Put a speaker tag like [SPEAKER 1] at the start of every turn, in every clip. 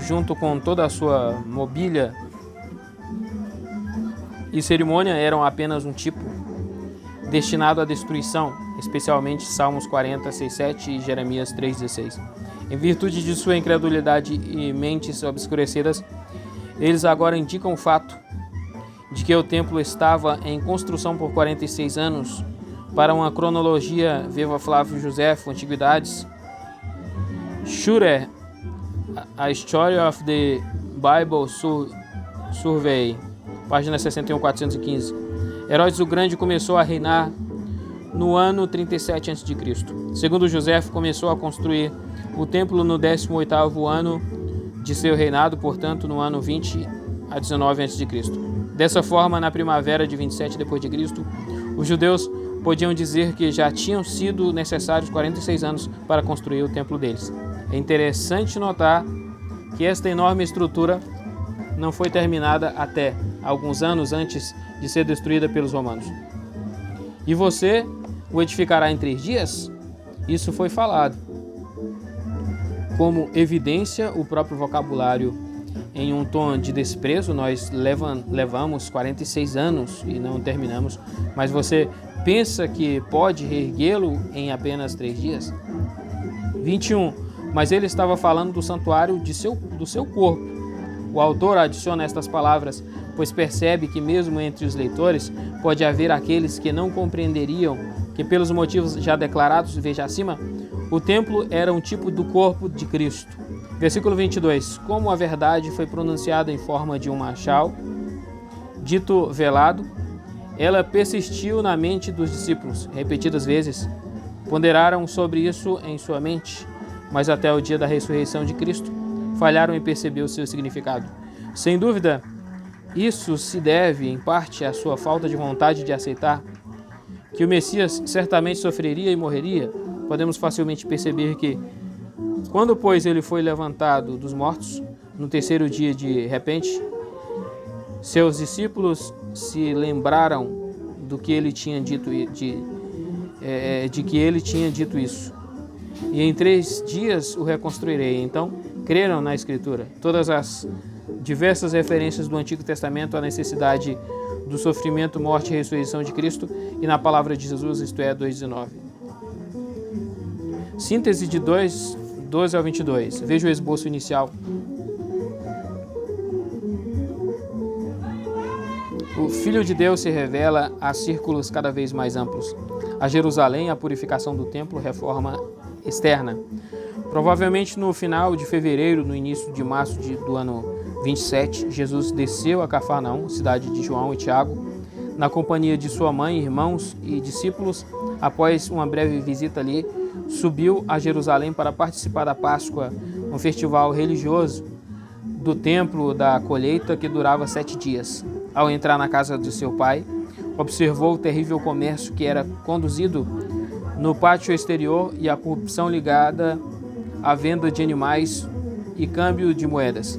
[SPEAKER 1] junto com toda a sua mobília e cerimônia, eram apenas um tipo destinado à destruição, especialmente Salmos 40, 6, 7 e Jeremias 3, 16. Em virtude de sua incredulidade e mentes obscurecidas, eles agora indicam o fato de que o templo estava em construção por 46 anos. Para uma cronologia, viva Flávio Joséfo, Antiguidades, Schurer, A History of the Bible Survey, página 61, 415. Herodes o Grande começou a reinar no ano 37 a.C. Segundo Joséfo, começou a construir o templo no 18º ano de seu reinado, portanto, no ano 20 a 19 a.C. Dessa forma, na primavera de 27 d.C., os judeus podiam dizer que já tinham sido necessários 46 anos para construir o templo deles. É interessante notar que esta enorme estrutura não foi terminada até alguns anos antes de ser destruída pelos romanos. E você o edificará em 3 dias? Isso foi falado. Como evidência, o próprio vocabulário em um tom de desprezo, nós levamos 46 anos e não terminamos, mas você pensa que pode reerguê-lo em apenas 3 dias? 21. Mas ele estava falando do santuário do seu corpo. O autor adiciona estas palavras, pois percebe que mesmo entre os leitores pode haver aqueles que não compreenderiam que, pelos motivos já declarados, veja acima, o templo era um tipo do corpo de Cristo. Versículo 22. Como a verdade foi pronunciada em forma de um machal, dito velado, ela persistiu na mente dos discípulos. Repetidas vezes, ponderaram sobre isso em sua mente, mas até o dia da ressurreição de Cristo, falharam em perceber o seu significado. Sem dúvida, isso se deve, em parte, à sua falta de vontade de aceitar que o Messias certamente sofreria e morreria. Podemos facilmente perceber que, quando, pois, ele foi levantado dos mortos, no 3º dia de repente, seus discípulos se lembraram do que ele tinha dito, de que ele tinha dito isso. E em 3 dias o reconstruirei. Então, creram na Escritura. Todas as diversas referências do Antigo Testamento à necessidade do sofrimento, morte e ressurreição de Cristo e na palavra de Jesus, isto é, 2:19. Síntese de 2:12 ao 22. Veja o esboço inicial. O Filho de Deus se revela a círculos cada vez mais amplos. A Jerusalém, a purificação do templo, reforma externa. Provavelmente no final de fevereiro, no início de março do ano 27, Jesus desceu a Cafarnaum, cidade de João e Tiago, na companhia de sua mãe, irmãos e discípulos. Após uma breve visita ali, subiu a Jerusalém para participar da Páscoa, um festival religioso do templo da colheita que durava 7 dias. Ao entrar na casa de seu pai, observou o terrível comércio que era conduzido no pátio exterior e a corrupção ligada à venda de animais e câmbio de moedas.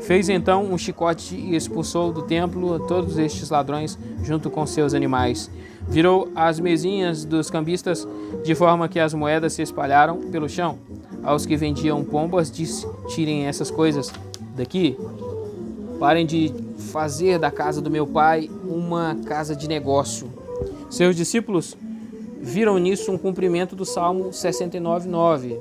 [SPEAKER 1] Fez então um chicote e expulsou do templo todos estes ladrões junto com seus animais. Virou as mesinhas dos cambistas de forma que as moedas se espalharam pelo chão. Aos que vendiam pombas disse: tirem essas coisas daqui. Parem de fazer da casa do meu pai uma casa de negócio. Seus discípulos viram nisso um cumprimento do Salmo 69:9.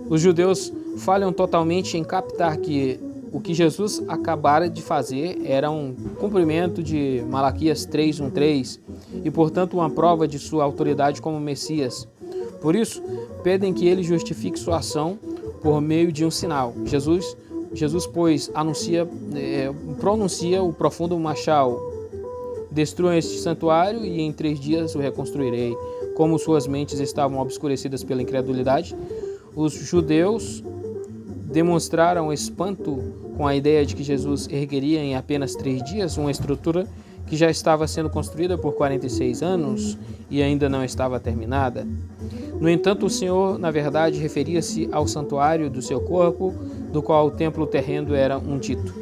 [SPEAKER 1] Os judeus falham totalmente em captar que o que Jesus acabara de fazer era um cumprimento de Malaquias 3:1-3 e, portanto, uma prova de sua autoridade como Messias. Por isso, pedem que ele justifique sua ação por meio de um sinal. Jesus, pois, pronuncia o profundo machal: destruam este santuário e em 3 dias o reconstruirei. Como suas mentes estavam obscurecidas pela incredulidade, os judeus demonstraram espanto com a ideia de que Jesus ergueria em apenas 3 dias uma estrutura que já estava sendo construída por 46 anos e ainda não estava terminada. No entanto, o Senhor, na verdade, referia-se ao santuário do seu corpo, do qual o templo terreno era um dito.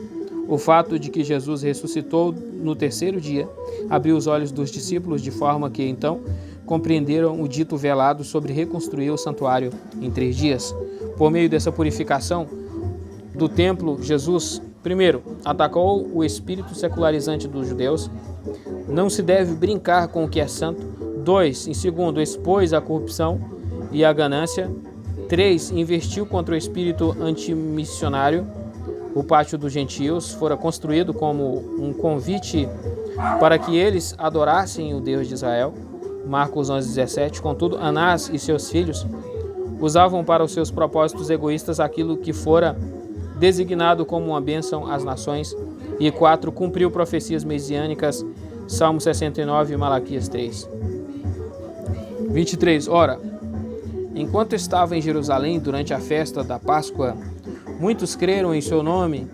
[SPEAKER 1] O fato de que Jesus ressuscitou no 3º dia abriu os olhos dos discípulos de forma que, então, compreenderam o dito velado sobre reconstruir o santuário em 3 dias. Por meio dessa purificação, do templo, Jesus, primeiro, atacou o espírito secularizante dos judeus. Não se deve brincar com o que é santo. 2, em segundo, expôs a corrupção e a ganância. 3, investiu contra o espírito antimissionário. O pátio dos gentios fora construído como um convite para que eles adorassem o Deus de Israel. Marcos 11:17. Contudo, Anás e seus filhos usavam para os seus propósitos egoístas aquilo que fora designado como uma bênção às nações. E 4, cumpriu profecias messiânicas, Salmo 69 e Malaquias 3. 23. Ora, enquanto estava em Jerusalém durante a festa da Páscoa, muitos creram em seu nome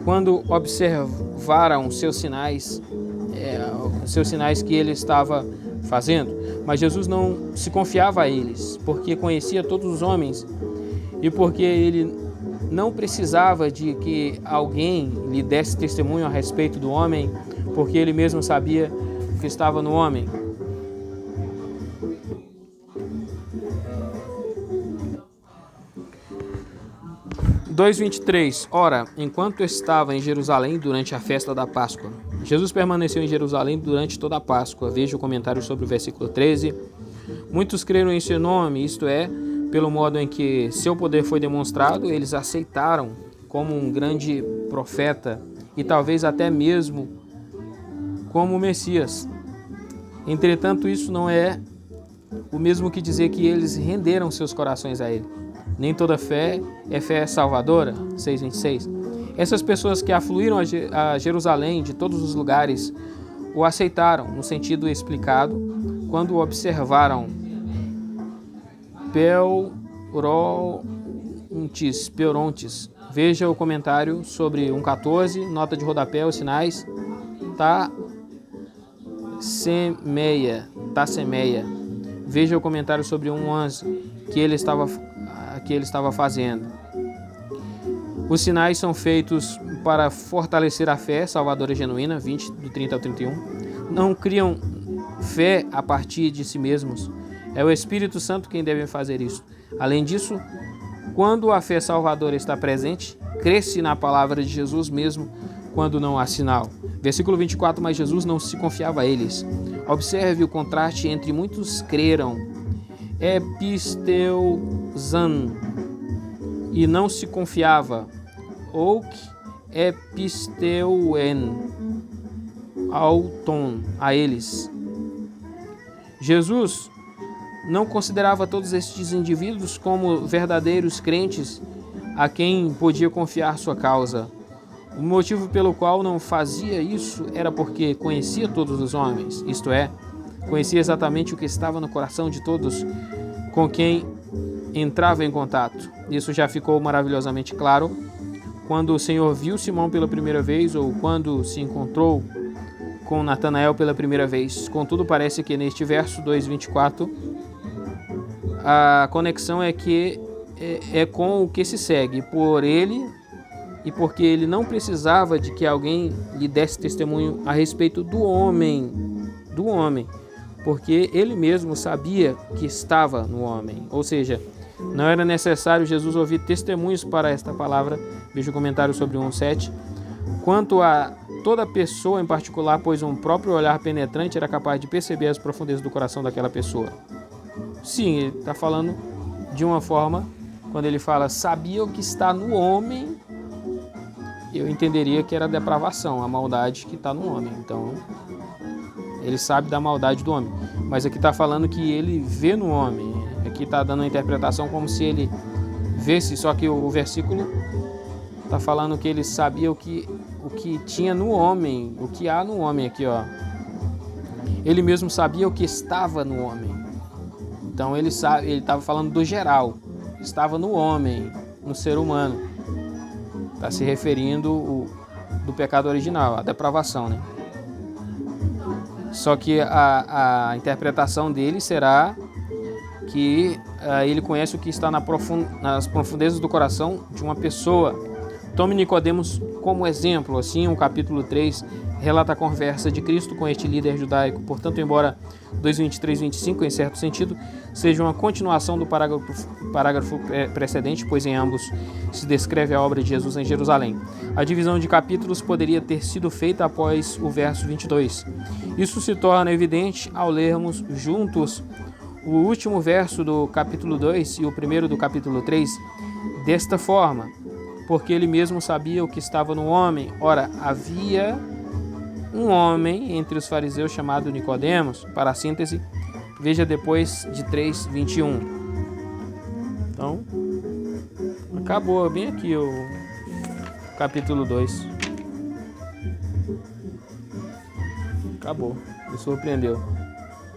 [SPEAKER 1] quando observaram seus sinais que ele estava fazendo. Mas Jesus não se confiava a eles, porque conhecia todos os homens e porque ele não precisava de que alguém lhe desse testemunho a respeito do homem, porque ele mesmo sabia o que estava no homem. Versículo 23. Ora, enquanto estava em Jerusalém durante a festa da Páscoa, Jesus permaneceu em Jerusalém durante toda a Páscoa. Veja o comentário sobre o versículo 13. Muitos creram em seu nome, isto é, pelo modo em que seu poder foi demonstrado, eles aceitaram como um grande profeta e talvez até mesmo como o Messias. Entretanto, isso não é o mesmo que dizer que eles renderam seus corações a ele. Nem toda fé é fé salvadora. 6:26. Essas pessoas que afluíram a Jerusalém de todos os lugares o aceitaram, no sentido explicado, quando o observaram. Peurontes. Veja o comentário sobre 1:14, nota de rodapé, os sinais. Semeia. Veja o comentário sobre 1:11 que ele estava fazendo. Os sinais são feitos para fortalecer a fé salvadora genuína, 20, do 30 ao 31. Não criam fé a partir de si mesmos. É o Espírito Santo quem deve fazer isso. Além disso, quando a fé salvadora está presente, cresce na palavra de Jesus mesmo quando não há sinal. Versículo 24, mas Jesus não se confiava a eles. Observe o contraste entre muitos creram, episteusan, e não se confiava, ou episteuen, auton, a eles. Jesus não considerava todos estes indivíduos como verdadeiros crentes a quem podia confiar sua causa. O motivo pelo qual não fazia isso era porque conhecia todos os homens, isto é, conhecia exatamente o que estava no coração de todos com quem entrava em contato. Isso já ficou maravilhosamente claro quando o Senhor viu Simão pela primeira vez ou quando se encontrou com Natanael pela primeira vez. Contudo, parece que neste verso 2:24 a conexão é com o que se segue por ele e porque ele não precisava de que alguém lhe desse testemunho a respeito do homem, porque ele mesmo sabia que estava no homem. Ou seja, não era necessário Jesus ouvir testemunhos para esta palavra. Veja o comentário sobre 1:7. Quanto a toda pessoa em particular, pois um próprio olhar penetrante era capaz de perceber as profundezas do coração daquela pessoa. Sim, ele está falando de uma forma, quando ele fala sabia o que está no homem, eu entenderia que era a depravação, a maldade que está no homem. Então, ele sabe da maldade do homem. Mas aqui está falando que ele vê no homem. Aqui está dando uma interpretação como se ele vesse, só que o versículo está falando que ele sabia o que tinha no homem, o que há no homem aqui, ó. Ele mesmo sabia o que estava no homem. Então ele estava falando do geral, estava no homem, no ser humano. Está se referindo do pecado original, a depravação, né? Só que a interpretação dele será que ele conhece o que está nas profundezas do coração de uma pessoa, Tome Nicodemos como exemplo. Assim, o capítulo 3 relata a conversa de Cristo com este líder judaico. Portanto, embora 2:23 e 25, em certo sentido, seja uma continuação do parágrafo precedente, pois em ambos se descreve a obra de Jesus em Jerusalém. A divisão de capítulos poderia ter sido feita após o verso 22. Isso se torna evidente ao lermos juntos o último verso do capítulo 2 e o primeiro do capítulo 3, desta forma: porque ele mesmo sabia o que estava no homem. Ora, havia um homem entre os fariseus chamado Nicodemos. Para a síntese, veja depois de 3:21. Então, acabou bem aqui o capítulo 2. Acabou, me surpreendeu.